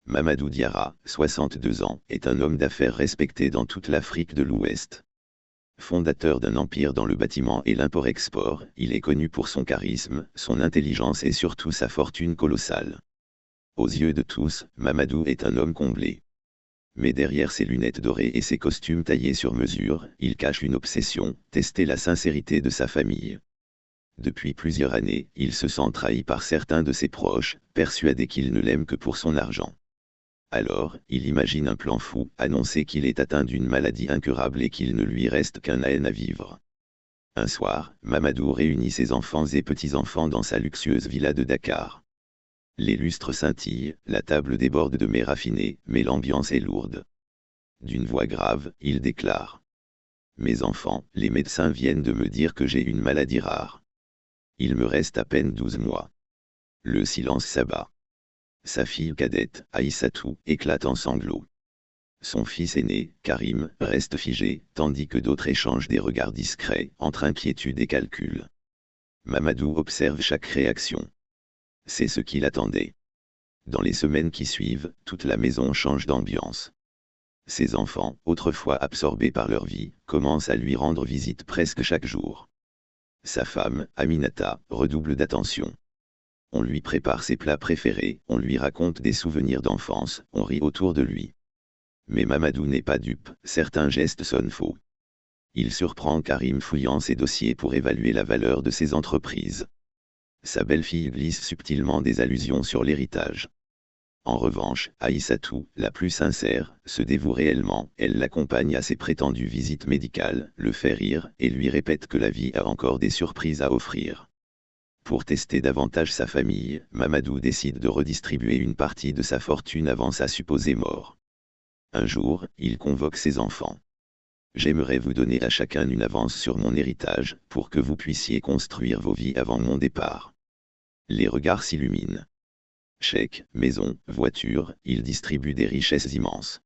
Mamadou Diarra, 62 ans, est un homme d'affaires respecté dans toute l'Afrique de l'Ouest. Fondateur d'un empire dans le bâtiment et l'import-export, il est connu pour son charisme, son intelligence et surtout sa fortune colossale. Aux yeux de tous, Mamadou est un homme comblé. Mais derrière ses lunettes dorées et ses costumes taillés sur mesure, il cache une obsession, tester la sincérité de sa famille. Depuis plusieurs années, il se sent trahi par certains de ses proches, persuadé qu'il ne l'aime que pour son argent. Alors, il imagine un plan fou, annoncer qu'il est atteint d'une maladie incurable et qu'il ne lui reste qu'un an à vivre. Un soir, Mamadou réunit ses enfants et petits-enfants dans sa luxueuse villa de Dakar. Les lustres scintillent, la table déborde de mets raffinés, mais l'ambiance est lourde. D'une voix grave, il déclare. Mes enfants, les médecins viennent de me dire que j'ai une maladie rare. Il me reste à peine 12 mois. Le silence s'abat. Sa fille cadette, Aïssatou, éclate en sanglots. Son fils aîné, Karim, reste figé, tandis que d'autres échangent des regards discrets, entre inquiétude et calcul. Mamadou observe chaque réaction. C'est ce qu'il attendait. Dans les semaines qui suivent, toute la maison change d'ambiance. Ses enfants, autrefois absorbés par leur vie, commencent à lui rendre visite presque chaque jour. Sa femme, Aminata, redouble d'attention. On lui prépare ses plats préférés, on lui raconte des souvenirs d'enfance, on rit autour de lui. Mais Mamadou n'est pas dupe, certains gestes sonnent faux. Il surprend Karim fouillant ses dossiers pour évaluer la valeur de ses entreprises. Sa belle-fille glisse subtilement des allusions sur l'héritage. En revanche, Aïssatou, la plus sincère, se dévoue réellement, elle l'accompagne à ses prétendues visites médicales, le fait rire, et lui répète que la vie a encore des surprises à offrir. Pour tester davantage sa famille, Mamadou décide de redistribuer une partie de sa fortune avant sa supposée mort. Un jour, il convoque ses enfants. J'aimerais vous donner à chacun une avance sur mon héritage, pour que vous puissiez construire vos vies avant mon départ. Les regards s'illuminent. Chèques, maisons, voitures, il distribue des richesses immenses.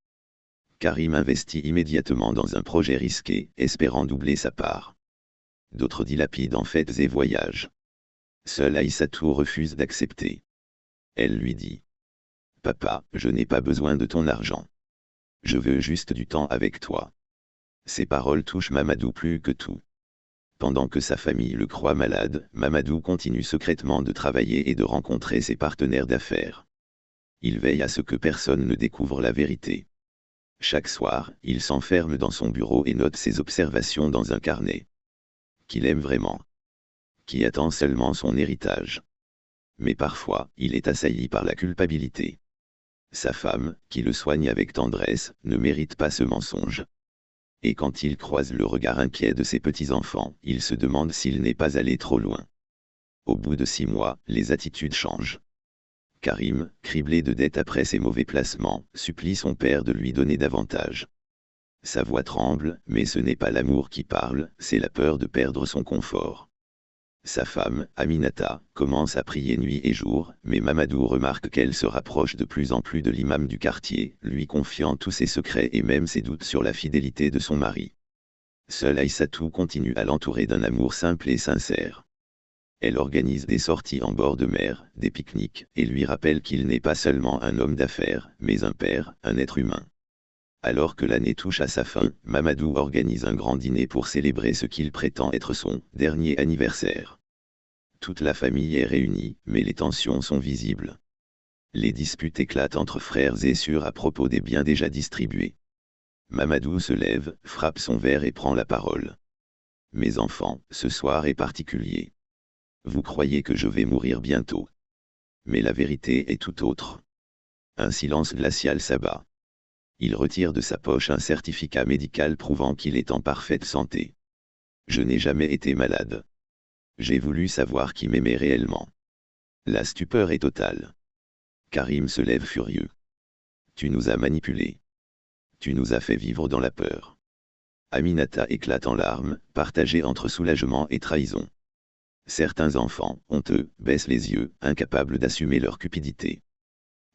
Karim investit immédiatement dans un projet risqué, espérant doubler sa part. D'autres dilapident en fêtes et voyages. Seule Aïssatou refuse d'accepter. Elle lui dit. Papa, je n'ai pas besoin de ton argent. Je veux juste du temps avec toi. Ces paroles touchent Mamadou plus que tout. Pendant que sa famille le croit malade, Mamadou continue secrètement de travailler et de rencontrer ses partenaires d'affaires. Il veille à ce que personne ne découvre la vérité. Chaque soir, il s'enferme dans son bureau et note ses observations dans un carnet. Qu'il aime vraiment. Qui attend seulement son héritage. Mais parfois, il est assailli par la culpabilité. Sa femme, qui le soigne avec tendresse, ne mérite pas ce mensonge. Et quand il croise le regard inquiet de ses petits-enfants, il se demande s'il n'est pas allé trop loin. Au bout de 6 mois, les attitudes changent. Karim, criblé de dettes après ses mauvais placements, supplie son père de lui donner davantage. Sa voix tremble, mais ce n'est pas l'amour qui parle, c'est la peur de perdre son confort. Sa femme, Aminata, commence à prier nuit et jour, mais Mamadou remarque qu'elle se rapproche de plus en plus de l'imam du quartier, lui confiant tous ses secrets et même ses doutes sur la fidélité de son mari. Seule Aïssatou continue à l'entourer d'un amour simple et sincère. Elle organise des sorties en bord de mer, des pique-niques, et lui rappelle qu'il n'est pas seulement un homme d'affaires, mais un père, un être humain. Alors que l'année touche à sa fin, Mamadou organise un grand dîner pour célébrer ce qu'il prétend être son dernier anniversaire. Toute la famille est réunie, mais les tensions sont visibles. Les disputes éclatent entre frères et sœurs à propos des biens déjà distribués. Mamadou se lève, frappe son verre et prend la parole. Mes enfants, ce soir est particulier. Vous croyez que je vais mourir bientôt. Mais la vérité est tout autre. Un silence glacial s'abat. Il retire de sa poche un certificat médical prouvant qu'il est en parfaite santé. Je n'ai jamais été malade. J'ai voulu savoir qui m'aimait réellement. La stupeur est totale. Karim se lève furieux. Tu nous as manipulés. Tu nous as fait vivre dans la peur. Aminata éclate en larmes, partagée entre soulagement et trahison. Certains enfants, honteux, baissent les yeux, incapables d'assumer leur cupidité.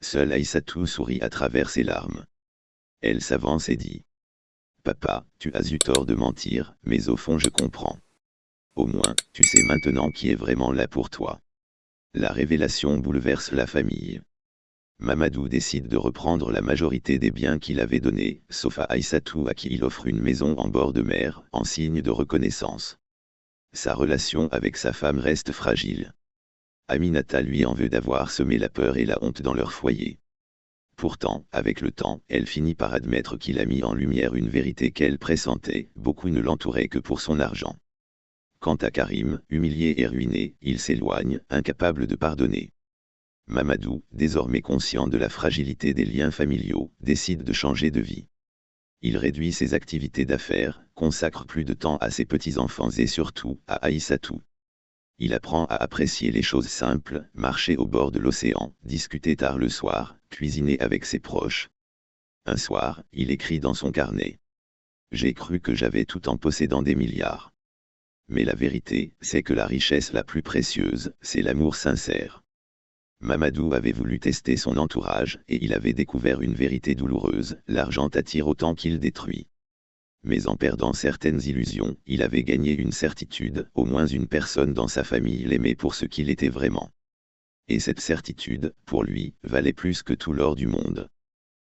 Seule Aïssatou sourit à travers ses larmes. Elle s'avance et dit. Papa, tu as eu tort de mentir, mais au fond je comprends. Au moins, tu sais maintenant qui est vraiment là pour toi. La révélation bouleverse la famille. Mamadou décide de reprendre la majorité des biens qu'il avait donnés, sauf à Aïssatou à qui il offre une maison en bord de mer, en signe de reconnaissance. Sa relation avec sa femme reste fragile. Aminata lui en veut d'avoir semé la peur et la honte dans leur foyer. Pourtant, avec le temps, elle finit par admettre qu'il a mis en lumière une vérité qu'elle pressentait, beaucoup ne l'entouraient que pour son argent. Quant à Karim, humilié et ruiné, il s'éloigne, incapable de pardonner. Mamadou, désormais conscient de la fragilité des liens familiaux, décide de changer de vie. Il réduit ses activités d'affaires, consacre plus de temps à ses petits-enfants et surtout, à Aïssatou. Il apprend à apprécier les choses simples, marcher au bord de l'océan, discuter tard le soir, cuisiner avec ses proches. Un soir, il écrit dans son carnet. J'ai cru que j'avais tout en possédant des milliards. Mais la vérité, c'est que la richesse la plus précieuse, c'est l'amour sincère. Mamadou avait voulu tester son entourage, et il avait découvert une vérité douloureuse, l'argent attire autant qu'il détruit. Mais en perdant certaines illusions, il avait gagné une certitude, au moins une personne dans sa famille l'aimait pour ce qu'il était vraiment. Et cette certitude, pour lui, valait plus que tout l'or du monde.